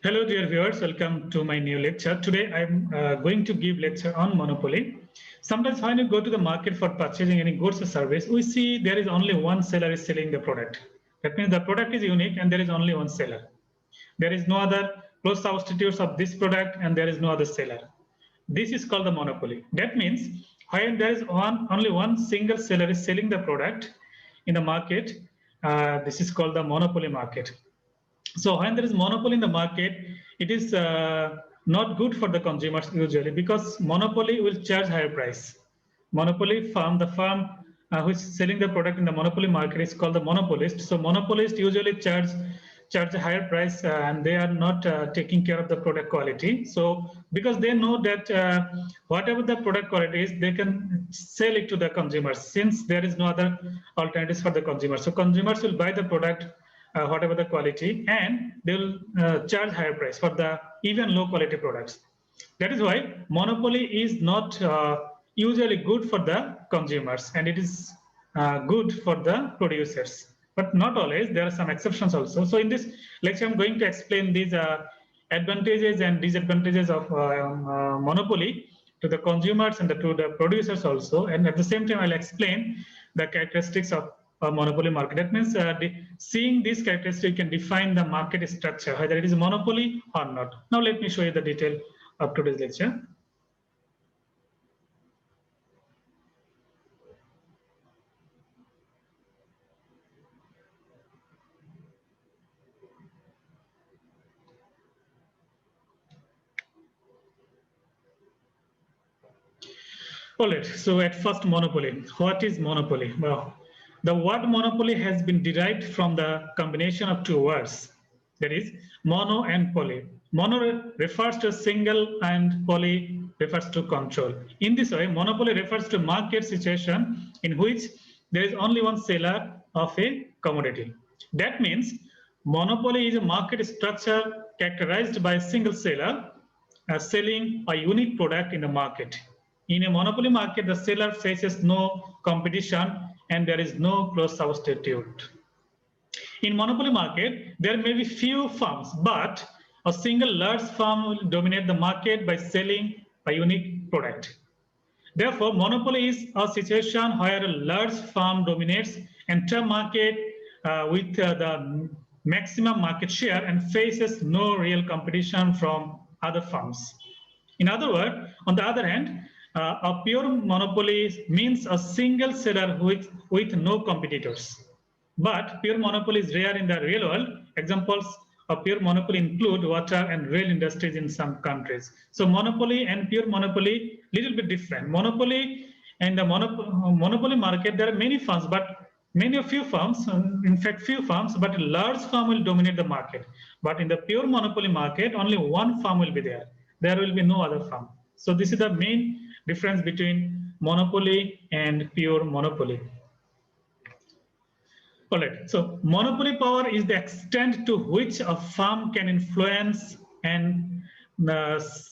Hello, dear viewers. Welcome to my new lecture. Today, I'm going to give lecture on monopoly. Sometimes when you go to the market for purchasing any goods or service, we see there is only one seller is selling the product. That means the product is unique and there is only one seller. There is no other close substitutes of this product and there is no other seller. This is called the monopoly. That means when there is only one single seller is selling the product in the market, this is called the monopoly market. So when there is monopoly in the market, it is not good for the consumers usually because monopoly will charge higher price. Monopoly firm, the firm which is selling the product in the monopoly market is called the monopolist. So monopolist usually charge a higher price and they are not taking care of the product quality. So because they know that whatever the product quality is, they can sell it to the consumers since there is no other alternatives for the consumers. So consumers will buy the product whatever the quality, and they will charge higher price for the even low quality products. That is why monopoly is not usually good for the consumers, and it is good for the producers. But not always. There are some exceptions also. So in this lecture, I'm going to explain these advantages and disadvantages of monopoly to the consumers and to the producers also. And at the same time, I'll explain the characteristics of monopoly market. That means seeing these characteristics, you can define the market structure, whether it is a monopoly or not. Now let me show you the detail of today's lecture. All right, so at first monopoly. What is monopoly? Well, the word monopoly has been derived from the combination of two words, that is mono and poly. Mono refers to single and poly refers to control. In this way, monopoly refers to market situation in which there is only one seller of a commodity. That means monopoly is a market structure characterized by a single seller selling a unique product in the market. In a monopoly market, the seller faces no competition and there is no close substitute. In monopoly market, there may be few firms, but a single large firm will dominate the market by selling a unique product. Therefore, monopoly is a situation where a large firm dominates entire market with the maximum market share and faces no real competition from other firms. In other words, on the other hand, a pure monopoly means a single seller with no competitors. But pure monopoly is rare in the real world. Examples of pure monopoly include water and rail industries in some countries. So monopoly and pure monopoly, little bit different. Monopoly and the monopoly market, there are many firms, but few firms, in fact few firms, but a large firm will dominate the market. But in the pure monopoly market, only one firm will be there. There will be no other firm. So this is the main difference between monopoly and pure monopoly. All right, so monopoly power is the extent to which a firm can influence and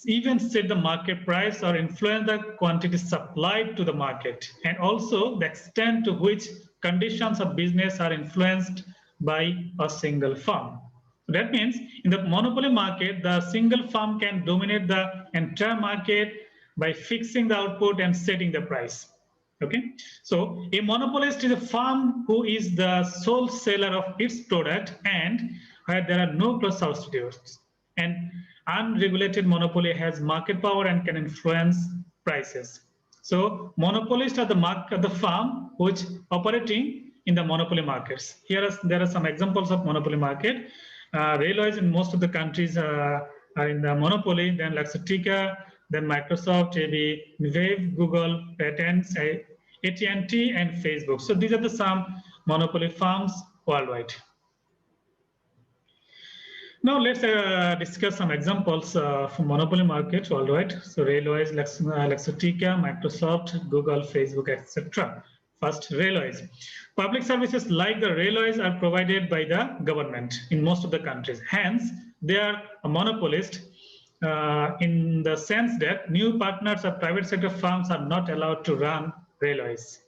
even set the market price or influence the quantity supplied to the market, and also the extent to which conditions of business are influenced by a single firm. So that means in the monopoly market, the single firm can dominate the entire market by fixing the output and setting the price. Okay, so a monopolist is a firm who is the sole seller of its product and where there are no close substitutes. And unregulated monopoly has market power and can influence prices. So monopolists are the firm which operating in the monopoly markets. There are some examples of monopoly market. Railways in most of the countries are in the monopoly. Then Luxottica, then Microsoft, maybe Wave, Google, Patents, AT&T, and Facebook. So these are the some monopoly firms worldwide. Now let's discuss some examples from monopoly market worldwide. So railways, Luxottica, Microsoft, Google, Facebook, etc. First, railways. Public services like the railways are provided by the government in most of the countries. Hence, they are a monopolist in the sense that new partners or private sector firms are not allowed to run railways.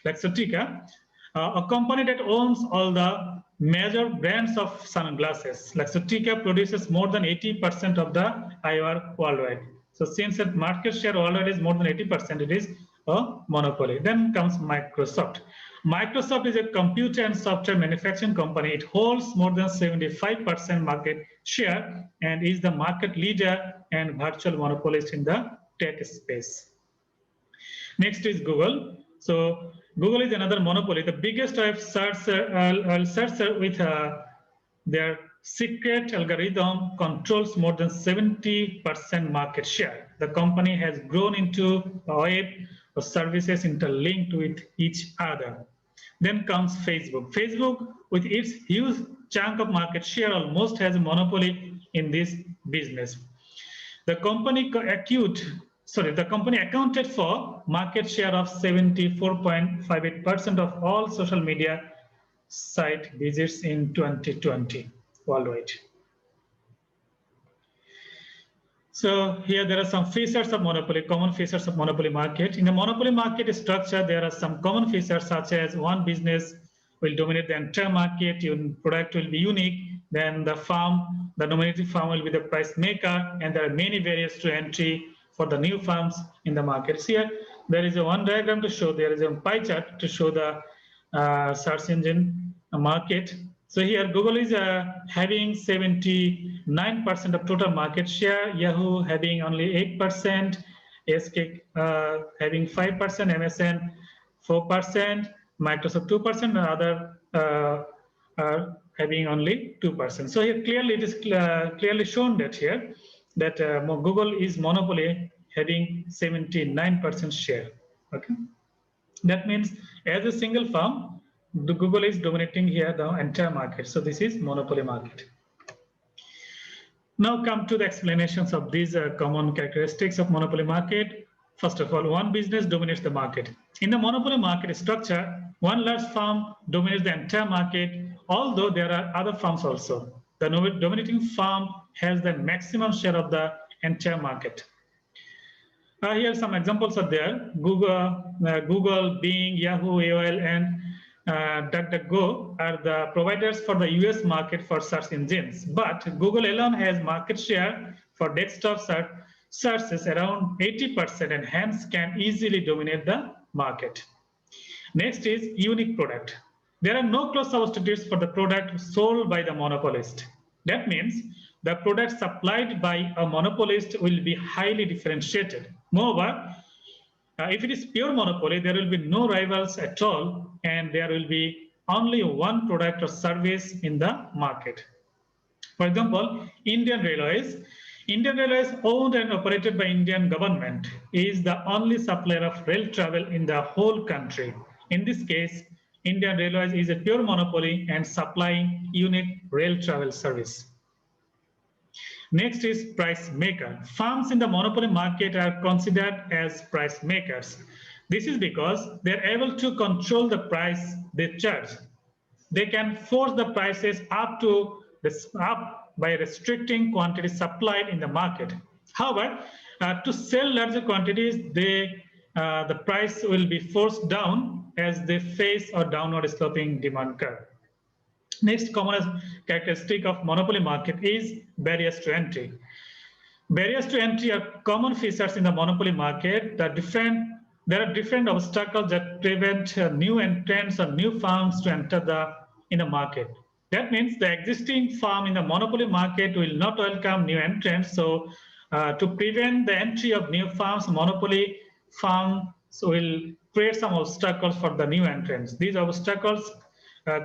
Luxottica, a company that owns all the major brands of sunglasses. Like so, Tikka produces more than 80% of the eyewear worldwide. So since its market share worldwide is more than 80%, it is a monopoly. Then comes Microsoft. Microsoft is a computer and software manufacturing company. It holds more than 75% market share and is the market leader and virtual monopolist in the tech space. Next is Google. So Google is another monopoly. The biggest web search with their secret algorithm controls more than 70% market share. The company has grown into a web of services interlinked with each other. Then comes Facebook. Facebook, with its huge chunk of market share, almost has a monopoly in this business. The company accounted for market share of 74.58% of all social media site visits in 2020 worldwide. So here there are some features of monopoly, common features of monopoly market. In the monopoly market structure, there are some common features such as one business will dominate the entire market, your product will be unique, then the nominating firm will be the price maker, and there are many barriers to entry for the new firms in the markets. Here there is a one diagram to show, there is a pie chart to show the search engine market. So here Google is having 79% of total market share, Yahoo having only 8%, SK having 5%, MSN 4%, Microsoft 2%, and other are having only 2%. So here clearly it is clearly shown that here that Google is monopoly having 79% share. Okay, that means as a single firm, the Google is dominating here the entire market. So this is monopoly market. Now come to the explanations of these common characteristics of monopoly market. First of all, one business dominates the market. In the monopoly market structure, one large firm dominates the entire market, although there are other firms also. The dominating firm has the maximum share of the entire market. Here some examples are there. Google, Bing, Yahoo, AOL, and DuckDuckGo are the providers for the US market for search engines. But Google alone has market share for desktop searches around 80% and hence can easily dominate the market. Next is unique product. There are no close substitutes for the product sold by the monopolist. That means the product supplied by a monopolist will be highly differentiated. Moreover, if it is pure monopoly, there will be no rivals at all, and there will be only one product or service in the market. For example, Indian Railways, owned and operated by Indian government, is the only supplier of rail travel in the whole country. In this case, Indian Railways is a pure monopoly and supplying unique rail travel service. Next is price maker. Firms in the monopoly market are considered as price makers. This is because they're able to control the price they charge. They can force the prices up by restricting quantities supplied in the market. However, to sell larger quantities, the price will be forced down as they face a downward sloping demand curve. Next common characteristic of monopoly market is barriers to entry. Barriers to entry are common features in the monopoly market. There are different obstacles that prevent new entrants or new firms to enter in the market. That means the existing firm in the monopoly market will not welcome new entrants. So to prevent the entry of new firms, monopoly firms will create some obstacles for the new entrants. These obstacles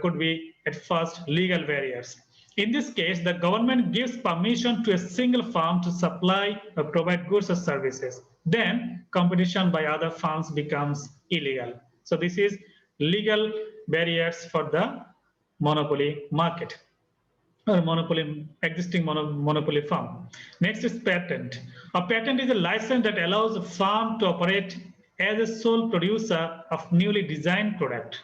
could be at first legal barriers. In this case, the government gives permission to a single firm to supply or provide goods or services. Then competition by other firms becomes illegal. So this is legal barriers for the monopoly market or existing monopoly firm. Next is patent. A patent is a license that allows a firm to operate as a sole producer of newly designed product.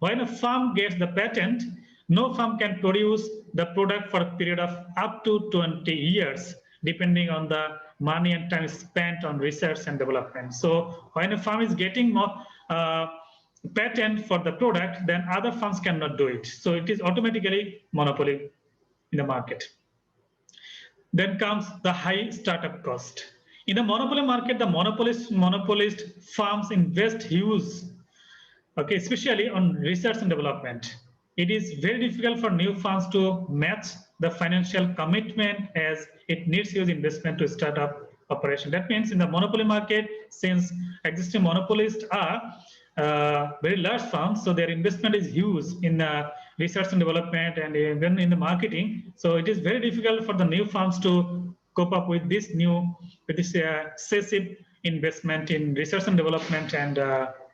When a firm gets the patent, no firm can produce the product for a period of up to 20 years, depending on the money and time spent on research and development. So when a firm is getting patent for the product, then other firms cannot do it. So it is automatically monopoly in the market. Then comes the high startup cost. In the monopoly market, the monopolist firms invest huge, okay, especially on research and development. It is very difficult for new firms to match the financial commitment as it needs huge investment to start up operation. That means in the monopoly market, since existing monopolists are very large firms, so their investment is huge in research and development and even in the marketing. So it is very difficult for the new firms to cope up with this excessive investment in research and development and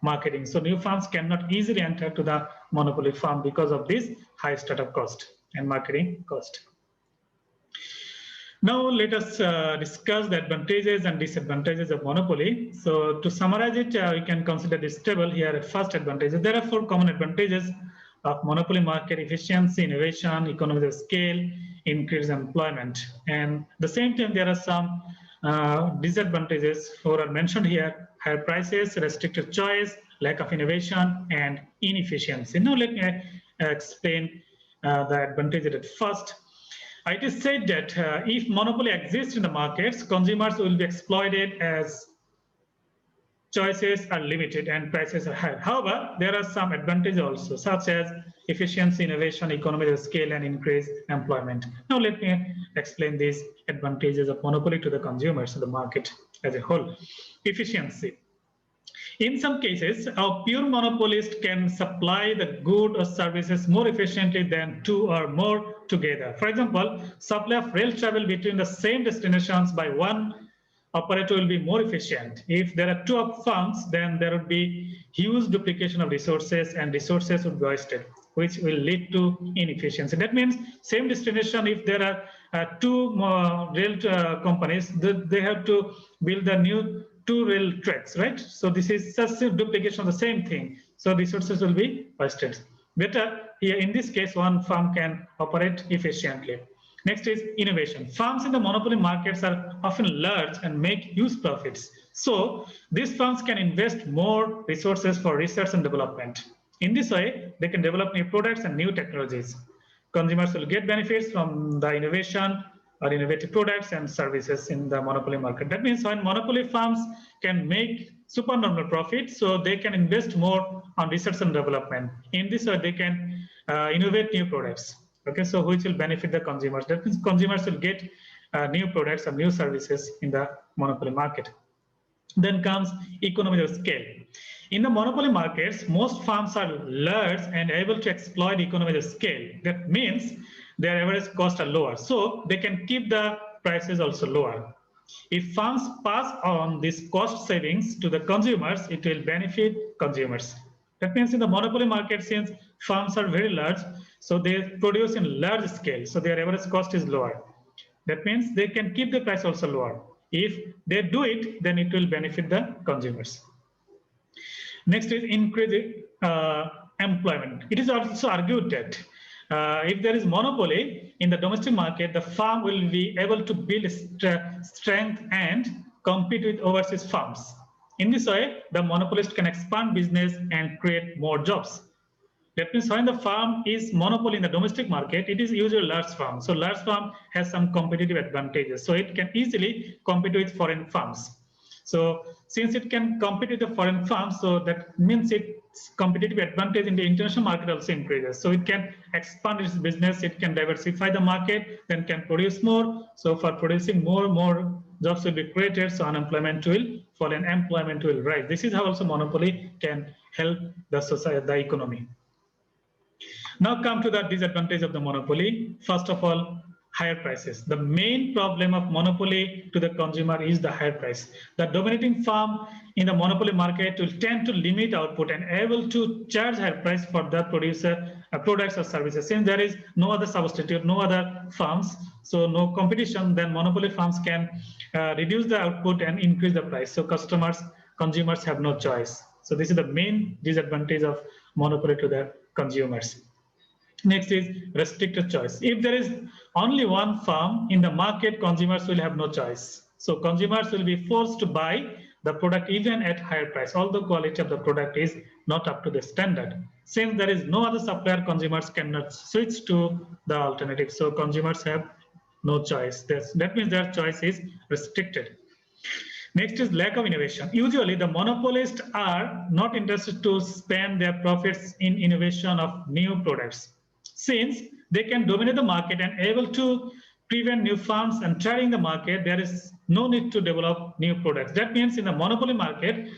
marketing. So new firms cannot easily enter to the monopoly firm because of this high startup cost and marketing cost. Now let us discuss the advantages and disadvantages of monopoly. So to summarize it, we can consider this table here at first advantages. There are 4 common advantages of monopoly market: efficiency, innovation, economies of scale, increased employment. And at the same time, there are some disadvantages 4 are mentioned here: higher prices, restricted choice, lack of innovation, and inefficiency. Now let me explain the advantages at first. It is said that if monopoly exists in the markets, consumers will be exploited as choices are limited and prices are high. However, there are some advantages also, such as efficiency, innovation, economies of scale, and increased employment. Now let me explain these advantages of monopoly to the consumers of the market as a whole. Efficiency. In some cases, a pure monopolist can supply the good or services more efficiently than 2 or more together. For example, supply of rail travel between the same destinations by one operator will be more efficient. If there are 2 firms, then there would be huge duplication of resources and resources would be wasted, which will lead to inefficiency. That means same destination, if there are 2 rail companies, they have to build a new 2 rail tracks, right? So this is just a duplication of the same thing. So resources will be wasted. Better here in this case, one firm can operate efficiently. Next is innovation. Firms in the monopoly markets are often large and make huge profits. So these firms can invest more resources for research and development. In this way, they can develop new products and new technologies. Consumers will get benefits from the innovation or innovative products and services in the monopoly market. That means when monopoly firms can make supernormal profits, so they can invest more on research and development. In this way, they can innovate new products. Okay, so which will benefit the consumers. That means consumers will get new products and new services in the monopoly market. Then comes economies of scale. In the monopoly markets, most firms are large and able to exploit economies of scale. That means their average costs are lower, so they can keep the prices also lower. If firms pass on these cost savings to the consumers, it will benefit consumers. That means in the monopoly market, since firms are very large, so they produce in large scale, so their average cost is lower. That means they can keep the price also lower. If they do it, then it will benefit the consumers. Next is increased employment. It is also argued that if there is monopoly in the domestic market, the firm will be able to build strength and compete with overseas firms. In this way, the monopolist can expand business and create more jobs. That means when the firm is monopoly in the domestic market, it is usually large firm. So large firm has some competitive advantages. So it can easily compete with foreign firms. So since it can compete with the foreign firms, so that means its competitive advantage in the international market also increases. So it can expand its business, it can diversify the market, then can produce more. So for producing more jobs will be created, so unemployment will fall and employment will rise. This is how also monopoly can help the society, the economy. Now come to the disadvantage of the monopoly. First of all, higher prices. The main problem of monopoly to the consumer is the higher price. The dominating firm in the monopoly market will tend to limit output and able to charge higher price for the producer products or services. Since there is no other substitute, no other firms, so no competition, then monopoly firms can reduce the output and increase the price. So consumers have no choice. So this is the main disadvantage of monopoly to the consumers. Next is restricted choice. If there is only one firm in the market, consumers will have no choice. So consumers will be forced to buy the product even at higher price, although quality of the product is not up to the standard. Since there is no other supplier, consumers cannot switch to the alternative. So consumers have no choice. That means their choice is restricted. Next is lack of innovation. Usually the monopolists are not interested to spend their profits in innovation of new products. Since they can dominate the market and able to prevent new firms and trying the market, there is no need to develop new products. That means in the monopoly market,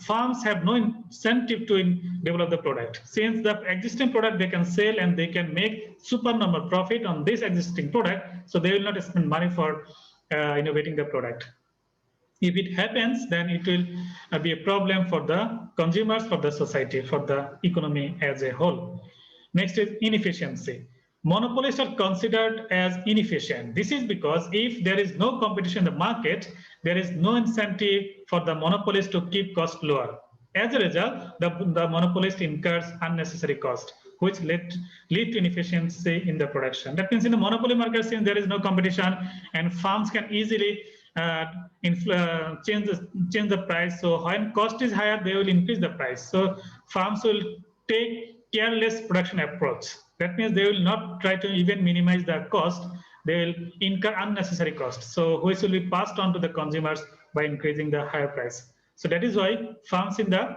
firms have no incentive to develop the product. Since the existing product they can sell and they can make supernormal profit on this existing product, so they will not spend money for innovating the product. If it happens, then it will be a problem for the consumers, for the society, for the economy as a whole. Next is inefficiency. Monopolists are considered as inefficient. This is because if there is no competition in the market, there is no incentive for the monopolist to keep cost lower. As a result, the monopolist incurs unnecessary cost, which lead to inefficiency in the production. That means in the monopoly market, since there is no competition and firms can easily change the price. So when cost is higher, they will increase the price. So firms will take careless production approach. That means they will not try to even minimize the cost. They will incur unnecessary cost. So which will be passed on to the consumers by increasing the higher price. So that is why firms in the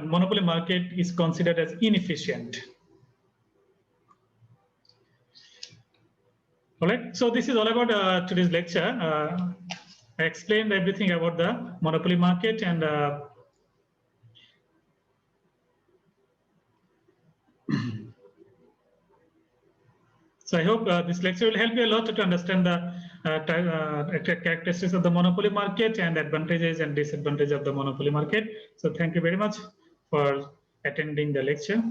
monopoly market is considered as inefficient. All right, so this is all about today's lecture. I explained everything about the monopoly market and so I hope this lecture will help you a lot to understand the characteristics of the monopoly market and advantages and disadvantages of the monopoly market. So thank you very much for attending the lecture.